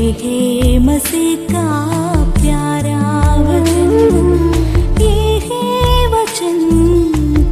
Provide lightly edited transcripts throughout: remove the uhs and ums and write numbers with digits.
है मसीह का प्यारा वचन, ये है वचन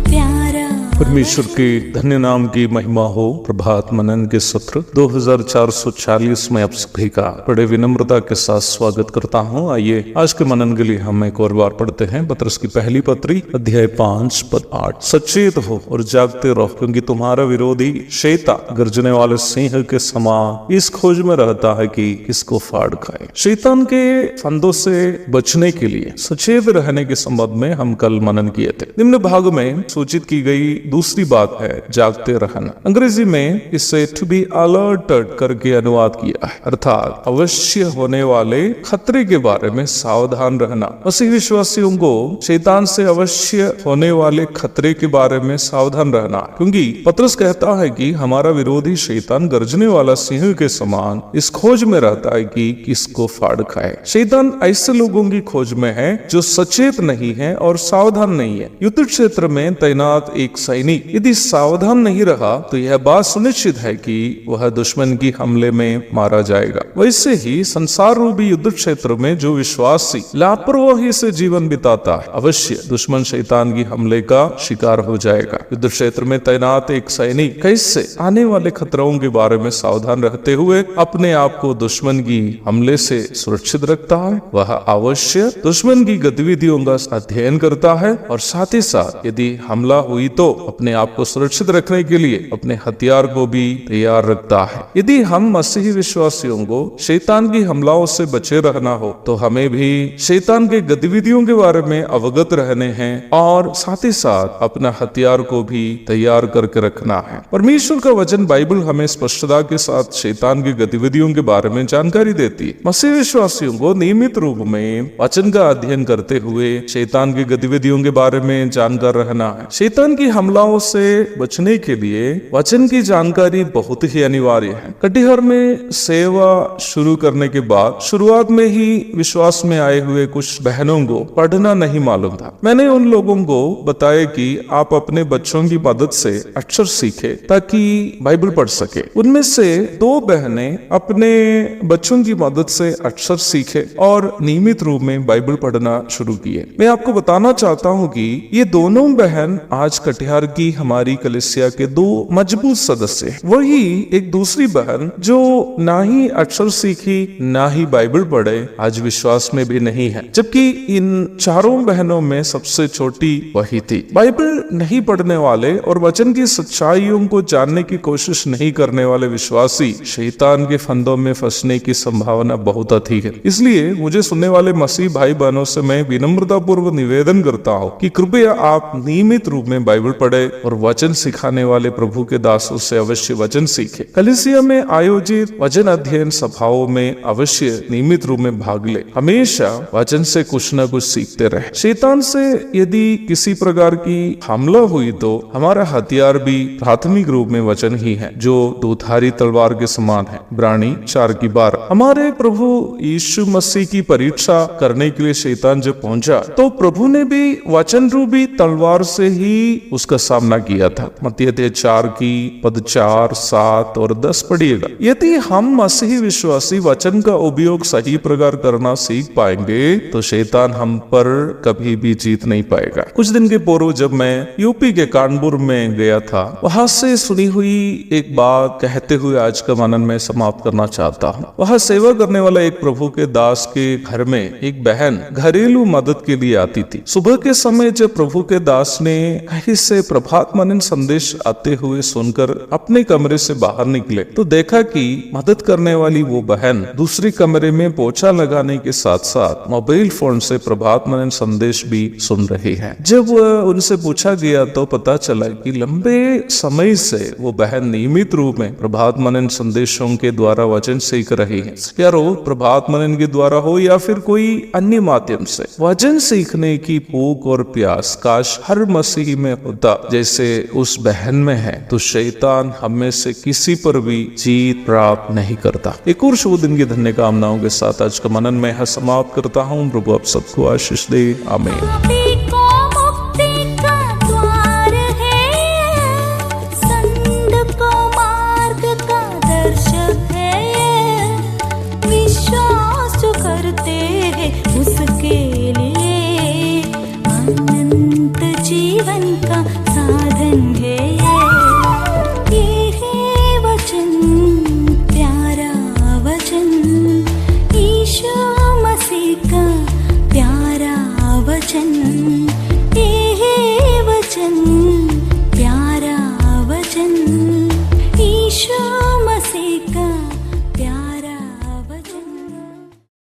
प्यारा। परमेश्वर के धन्य नाम की महिमा हो। प्रभात मनन के सत्र 2440 में आप सभी का बड़े विनम्रता के साथ स्वागत करता हूं। आइए आज के मनन के लिए हम एक और बार पढ़ते हैं पतरस की पहली पत्री अध्याय 5 पद 8। सचेत हो और जागते रहो, क्योंकि तुम्हारा विरोधी शैतान गर्जने वाले सिंह के समान इस खोज में रहता है कि किसको फाड़ खाए। शैतान के फंदों से बचने के लिए सचेत रहने के संबंध में हम कल मनन किए थे। निम्न भाग में सूचित की गई दूसरी बात है जागते रहना। अंग्रेजी में इसे टू बी अलर्टेड करके अनुवाद किया है, अर्थात अवश्य होने वाले खतरे के बारे में सावधान रहना। मसीह विश्वासियों को शैतान से अवश्य होने वाले खतरे के बारे में सावधान रहना, क्योंकि पतरस कहता है कि हमारा विरोधी शैतान गर्जने वाला सिंह के समान इस खोज में रहता है कि किसको फाड़ खाए। शैतान ऐसे लोगों की खोज में है जो सचेत नहीं है और सावधान नहीं है। युद्ध क्षेत्र में तैनात एक सैनिक यदि सावधान नहीं रहा तो यह बात सुनिश्चित है कि वह दुश्मन की हमले में मारा जाएगा। वैसे ही संसार रूपी युद्ध क्षेत्र में जो विश्वासी लापरवाही से जीवन बिताता है, अवश्य दुश्मन शैतान की हमले का शिकार हो जाएगा। युद्ध क्षेत्र में तैनात एक सैनिक कैसे आने वाले खतरों के बारे में सावधान रहते हुए अपने आप को दुश्मन की हमले से सुरक्षित रखता है? वह अवश्य दुश्मन की गतिविधियों का अध्ययन करता है और साथ ही साथ यदि हमला हुई तो अपने आप को सुरक्षित रखने के लिए अपने हथियार को भी तैयार रखता है। यदि हम मसीही विश्वासियों को शैतान की हमलाओं से बचे रहना हो तो हमें भी शैतान के गतिविधियों के बारे में अवगत रहने हैं और साथ ही साथ अपना हथियार को भी तैयार करके रखना है। परमेश्वर का वचन बाइबल हमें स्पष्टता के साथ शैतान की गतिविधियों के बारे में जानकारी देती है। मसीही विश्वासियों को नियमित रूप में वचन का अध्ययन करते हुए शैतान की गतिविधियों के बारे में जानकार रहना है। शैतान की हमलाओं से बचने के लिए वचन की जानकारी बहुत ही अनिवार्य है। कटिहार में सेवा शुरू करने के बाद शुरुआत में ही विश्वास में आए हुए कुछ बहनों को पढ़ना नहीं मालूम था। मैंने उन लोगों को बताया कि आप अपने बच्चों की मदद से अक्षर सीखे ताकि बाइबल पढ़ सके। उनमें से 2 बहनें अपने बच्चों की मदद से अक्षर सीखे और नियमित रूप में बाइबल पढ़ना शुरू किए। मैं आपको बताना चाहता हूँ कि ये दोनों बहन आज कटिहार की हमारी कलीसिया के 2 मजबूत सदस्य हैं। वही एक दूसरी बहन जो ना ही अक्षर सीखी ना ही बाइबल पढ़े आज विश्वास में भी नहीं है, जबकि इन चारों बहनों में सबसे छोटी वही थी। बाइबल नहीं पढ़ने वाले और वचन की सच्चाइयों को जानने की कोशिश नहीं करने वाले विश्वासी शैतान के फंदों में फंसने की संभावना बहुत अधिक है। इसलिए मुझे सुनने वाले मसीह भाई बहनों से मैं विनम्रता पूर्वक निवेदन करता हूँ कि कृपया आप नियमित रूप में बाइबल पढ़े और वचन सिखाने वाले प्रभु के दासों से अवश्य वचन सीखे। कलीसिया में आयोजित वचन अध्ययन सभाओं में अवश्य नियमित रूप में भाग ले। हमेशा वचन से कुछ न कुछ सीखते रहे। शैतान से यदि किसी प्रकार की हमला हुई तो हमारा हथियार भी प्राथमिक रूप में वचन ही है, जो दोधारी तलवार के समान है। इब्रानी 4:12। हमारे प्रभु यीशु मसीह की परीक्षा करने के लिए शैतान जब पहुंचा तो प्रभु ने भी वचन रूपी तलवार से ही उसका सामना किया था। मत्ती 4:4, 7 और 10 पढ़िएगा। यदि हम मसीही विश्वासी वचन का उपयोग सही प्रकार करना सीख पाएंगे तो शैतान हम पर कभी भी जीत नहीं पाएगा। कुछ दिन के पूर्व जब मैं यूपी के कानपुर में गया था, वहां से सुनी हुई एक बात कहते हुए आज का मनन में समाप्त करना चाहता हूँ। वहां सेवा करने वाला एक प्रभु के दास के घर में एक बहन घरेलू मदद के लिए आती थी। सुबह के समय जब प्रभु के दास ने कहीं से प्रभात मनन संदेश आते हुए सुनकर अपने कमरे से बाहर निकले तो देखा कि मदद करने वाली वो बहन दूसरे कमरे में पोछा लगाने के साथ साथ मोबाइल फोन से प्रभात मनन संदेश भी सुन रही है। जब उनसे पूछा गया तो पता चला कि लंबे समय से वो बहन नियमित रूप में प्रभात मनन संदेशों के द्वारा वचन सीख रही है। या रोज प्रभात मनन के द्वारा हो या फिर कोई अन्य माध्यम से वचन सीखने की भूख और प्यास काश हर मसीही में होता जैसे उस बहन में है, तो शैतान हमें से किसी पर भी जीत प्राप्त नहीं करता। एक और शुभ दिन की धन्य कामनाओं के साथ आज का मनन में समाप्त करता हूँ। प्रभु आप सबको आशीष दे। आमीन।